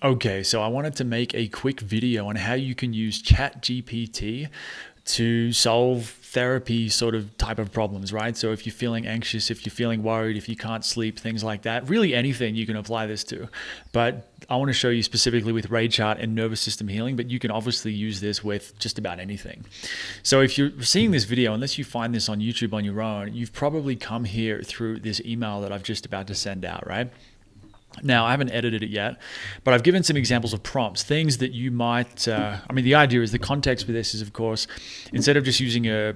Okay, so I wanted to make a quick video on how you can use ChatGPT to solve therapy sort of type of problems, right? So if you're feeling anxious, if you're feeling worried, if you can't sleep, things like that, really anything you can apply this to. But I want to show you specifically with Rageheart and nervous system healing, but you can obviously use this with just about anything. So if you're seeing this video, unless you find this on YouTube on your own, you've probably come here through this email that I've just about to send out, right? Now, I haven't edited it yet, but I've given some examples of prompts, things that you might, the idea is the context for this is, of course, instead of just using a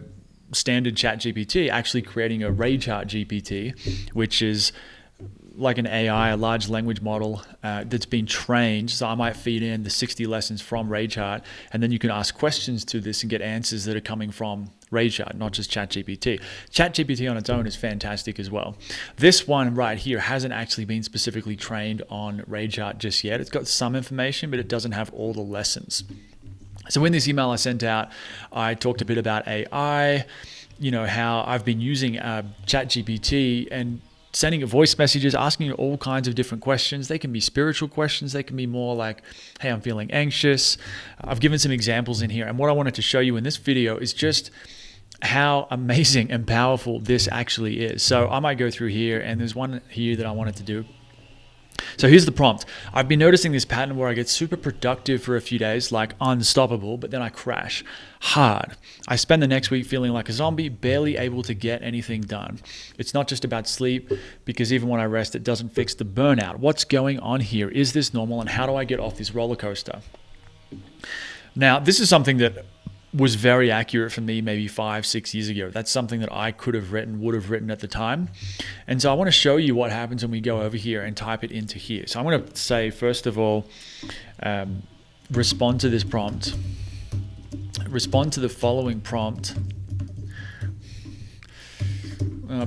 standard chat GPT, actually creating a Rageheart GPT, which is like an AI, a large language model that's been trained. So I might feed in the 60 lessons from Rageheart, and then you can ask questions to this and get answers that are coming from Rageheart, not just ChatGPT. ChatGPT on its own is fantastic as well. This one right here hasn't actually been specifically trained on Rageheart just yet. It's got some information, but it doesn't have all the lessons. So in this email I sent out, I talked a bit about AI, how I've been using ChatGPT and sending it voice messages, asking it all kinds of different questions. They can be spiritual questions. They can be more like, hey, I'm feeling anxious. I've given some examples in here. And what I wanted to show you in this video is just how amazing and powerful this actually is. So I might go through here, and there's one here that I wanted to do. So here's the prompt. I've been noticing this pattern where I get super productive for a few days, like unstoppable, but then I crash hard. I spend the next week feeling like a zombie, barely able to get anything done. It's not just about sleep, because even when I rest, it doesn't fix the burnout. What's going on here? Is this normal? And how do I get off this roller coaster? Now, this is something that was very accurate for me maybe 5-6 years ago. That's something that I would have written at the time. And so I want to show you what happens when we go over here and type it into here. So I'm going to say, first of all, respond to this prompt. Respond to the following prompt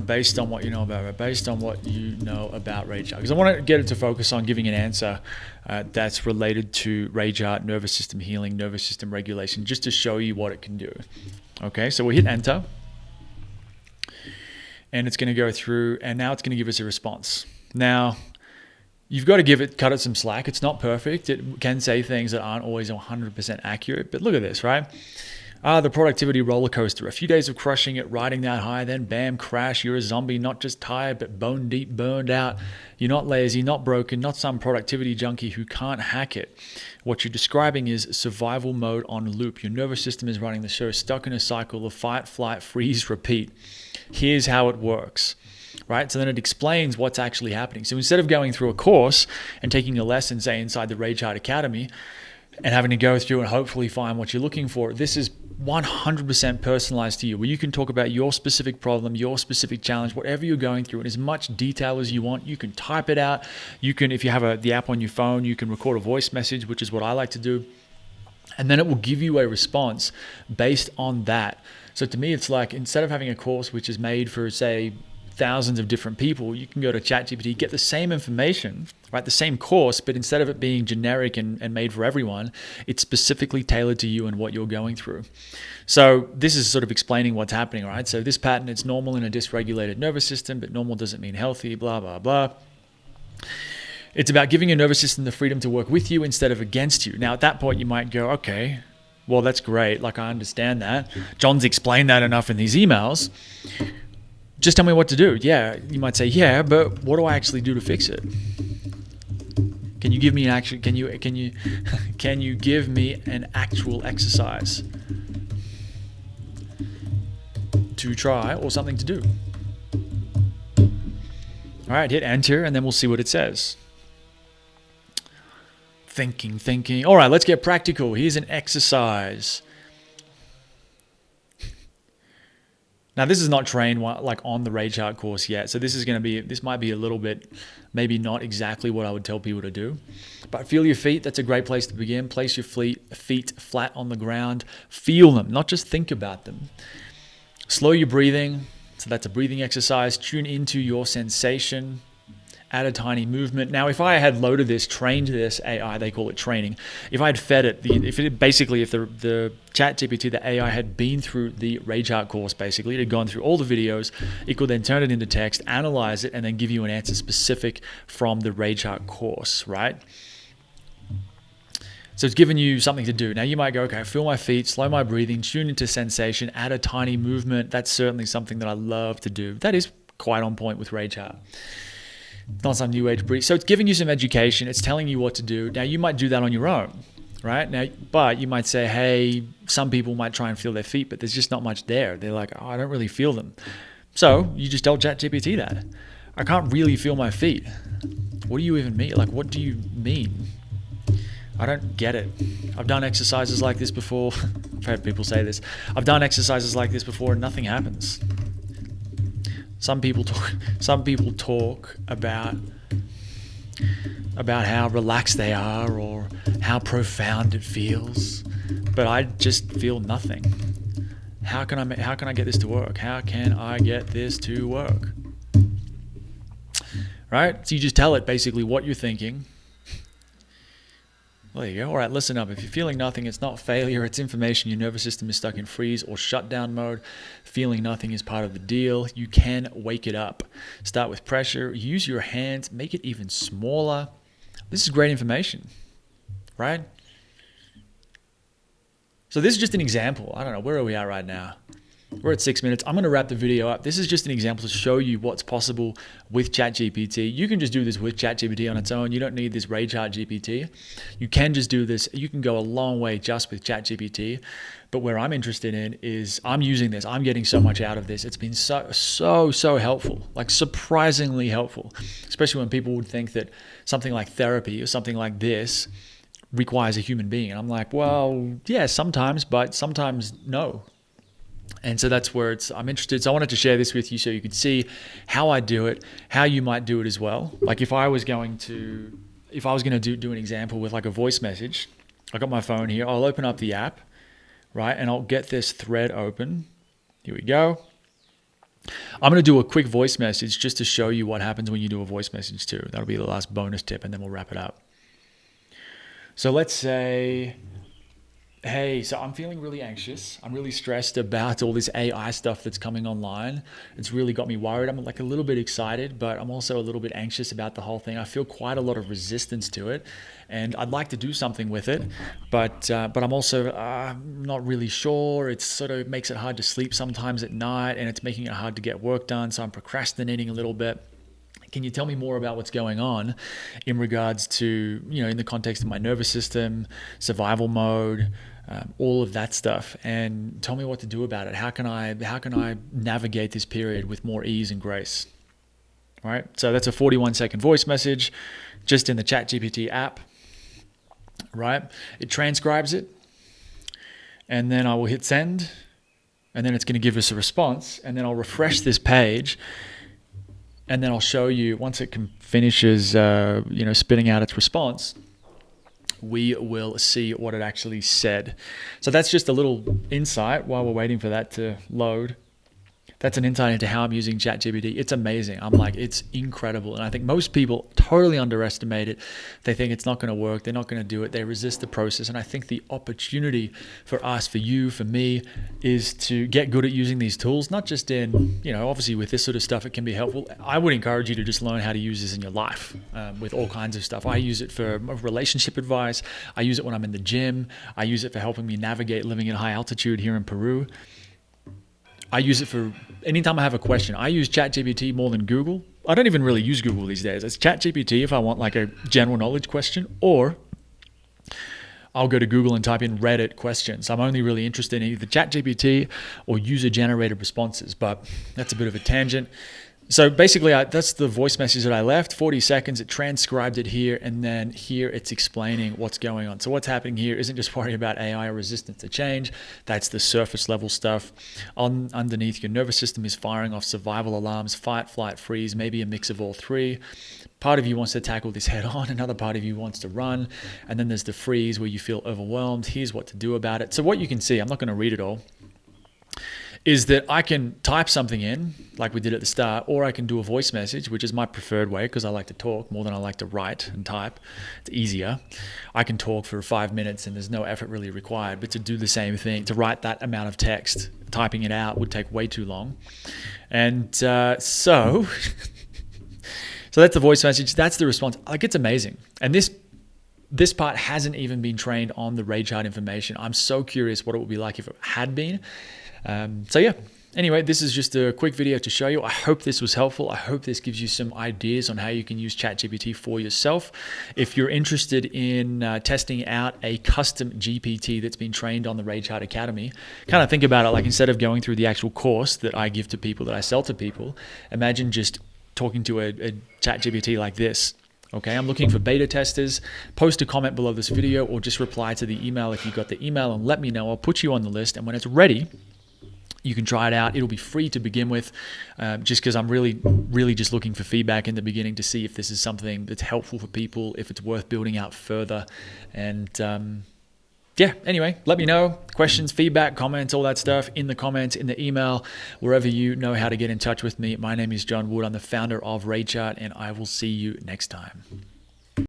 based on what you know about it, based on what you know about Rageheart. Because I want to get it to focus on giving an answer that's related to Rageheart, nervous system healing, nervous system regulation, just to show you what it can do. Okay, so we'll hit enter. And it's going to go through, and now it's going to give us a response. Now, you've got to cut it some slack. It's not perfect. It can say things that aren't always 100% accurate, but look at this, right? The productivity roller coaster. A few days of crushing it, riding that high, then bam, crash. You're a zombie, not just tired, but bone deep, burned out. You're not lazy, not broken, not some productivity junkie who can't hack it. What you're describing is survival mode on loop. Your nervous system is running the show, stuck in a cycle of fight, flight, freeze, repeat. Here's how it works. Right? So then it explains what's actually happening. So instead of going through a course and taking a lesson, say, inside the Rageheart Academy, and having to go through and hopefully find what you're looking for, this is 100% personalized to you, where you can talk about your specific problem, your specific challenge, whatever you're going through in as much detail as you want. You can type it out. You can, if you have the app on your phone, you can record a voice message, which is what I like to do. And then it will give you a response based on that. So to me, it's like, instead of having a course which is made for, say, thousands of different people, you can go to ChatGPT, get the same information, right? The same course, but instead of it being generic and made for everyone, it's specifically tailored to you and what you're going through. So this is sort of explaining what's happening, right? So this pattern, it's normal in a dysregulated nervous system, but normal doesn't mean healthy, blah, blah, blah. It's about giving your nervous system the freedom to work with you instead of against you. Now, at that point, you might go, okay, well, that's great. Like, I understand that. John's explained that enough in these emails. Just tell me what to do. Yeah, you might say, yeah, but what do I actually do to fix it? Can you give me an actual? Can you give me an actual exercise to try or something to do? All right, hit enter, and then we'll see what it says. Thinking. All right, let's get practical. Here's an exercise. Now, this is not trained like on the Rageheart course yet, so this might be a little bit, maybe not exactly what I would tell people to do. But feel your feet. That's a great place to begin. Place your feet flat on the ground. Feel them, not just think about them. Slow your breathing. So that's a breathing exercise. Tune into your sensation. Add a tiny movement. Now, if I had loaded this, trained this AI, they call it training. If I had fed it, if the ChatGPT, the AI had been through the Rageheart course, basically, it had gone through all the videos, it could then turn it into text, analyze it, and then give you an answer specific from the Rageheart course, right? So it's giving you something to do. Now you might go, okay, feel my feet, slow my breathing, tune into sensation, add a tiny movement. That's certainly something that I love to do. That is quite on point with Rageheart. Not some new age breed. So it's giving you some education. It's telling you what to do. Now you might do that on your own, right? Now, but you might say, hey, some people might try and feel their feet, but there's just not much there. They're like, oh, I don't really feel them. So you just tell ChatGPT that. I can't really feel my feet. What do you even mean? Like, what do you mean? I don't get it. I've done exercises like this before. I've heard people say this. I've done exercises like this before and nothing happens. Some people talk about how relaxed they are or how profound it feels, but I just feel nothing. How can I get this to work? How can I get this to work? Right? So you just tell it basically what you're thinking. Well, there you go. All right, listen up. If you're feeling nothing, it's not failure. It's information. Your nervous system is stuck in freeze or shutdown mode. Feeling nothing is part of the deal. You can wake it up. Start with pressure. Use your hands. Make it even smaller. This is great information, right? So this is just an example. I don't know. Where are we at right now? We're at 6 minutes. I'm going to wrap the video up. This is just an example to show you what's possible with ChatGPT. You can just do this with ChatGPT on its own. You don't need this Rageheart GPT. You can just do this. You can go a long way just with ChatGPT. But where I'm interested in is I'm using this. I'm getting so much out of this. It's been so helpful, like surprisingly helpful, especially when people would think that something like therapy or something like this requires a human being. And I'm like, well, yeah, sometimes, but sometimes no. And so that's where I'm interested. So I wanted to share this with you so you could see how I do it, how you might do it as well. Like if I was going to do an example with like a voice message, I got my phone here. I'll open up the app, right? And I'll get this thread open. Here we go. I'm going to do a quick voice message just to show you what happens when you do a voice message too. That'll be the last bonus tip and then we'll wrap it up. So let's say, hey, so I'm feeling really anxious. I'm really stressed about all this AI stuff that's coming online. It's really got me worried. I'm like a little bit excited, but I'm also a little bit anxious about the whole thing. I feel quite a lot of resistance to it and I'd like to do something with it, but I'm also not really sure. It sort of makes it hard to sleep sometimes at night and it's making it hard to get work done. So I'm procrastinating a little bit. Can you tell me more about what's going on in regards to, in the context of my nervous system, survival mode, all of that stuff, and tell me what to do about it. How can I navigate this period with more ease and grace? All right. So that's a 41-second voice message just in the ChatGPT app, right? It transcribes it and then I will hit send and then it's going to give us a response and then I'll refresh this page. And then I'll show you once it finishes, spitting out its response, we will see what it actually said. So that's just a little insight while we're waiting for that to load. That's an insight into how I'm using ChatGPT. It's amazing. I'm like, it's incredible. And I think most people totally underestimate it. They think it's not going to work. They're not going to do it. They resist the process. And I think the opportunity for us, for you, for me, is to get good at using these tools, not just in, obviously with this sort of stuff, it can be helpful. I would encourage you to just learn how to use this in your life with all kinds of stuff. I use it for relationship advice. I use it when I'm in the gym. I use it for helping me navigate living at high altitude here in Peru. I use it for anytime I have a question. I use ChatGPT more than Google. I don't even really use Google these days. It's ChatGPT if I want like a general knowledge question, or I'll go to Google and type in Reddit questions. I'm only really interested in either ChatGPT or user-generated responses, but that's a bit of a tangent. So basically, that's the voice message that I left, 40 seconds. It transcribed it here, and then here it's explaining what's going on. So what's happening here isn't just worrying about AI or resistance to change. That's the surface level stuff. Underneath, your nervous system is firing off survival alarms, fight, flight, freeze, maybe a mix of all three. Part of you wants to tackle this head on. Another part of you wants to run. And then there's the freeze where you feel overwhelmed. Here's what to do about it. So what you can see, I'm not going to read it all, is that I can type something in like we did at the start, or I can do a voice message, which is my preferred way because I like to talk more than I like to write and type. It's easier. I can talk for 5 minutes and there's no effort really required, but to do the same thing, to write that amount of text, typing it out would take way too long. And so that's the voice message. That's the response. Like, it's amazing. And this this part hasn't even been trained on the Rageheart information. I'm so curious what it would be like if it had been. So yeah. Anyway, this is just a quick video to show you. I hope this was helpful. I hope this gives you some ideas on how you can use ChatGPT for yourself. If you're interested in testing out a custom GPT that's been trained on the Rageheart Academy, kind of think about it like instead of going through the actual course that I give to people, that I sell to people, imagine just talking to a ChatGPT like this. Okay, I'm looking for beta testers. Post a comment below this video or just reply to the email if you got the email and let me know. I'll put you on the list, and when it's ready, you can try it out. It'll be free to begin with, just because I'm really just looking for feedback in the beginning to see if this is something that's helpful for people, if it's worth building out further. And yeah, anyway, let me know. Questions, feedback, comments, all that stuff in the comments, in the email, wherever you know how to get in touch with me. My name is John Wood. I'm the founder of Rageheart, and I will see you next time.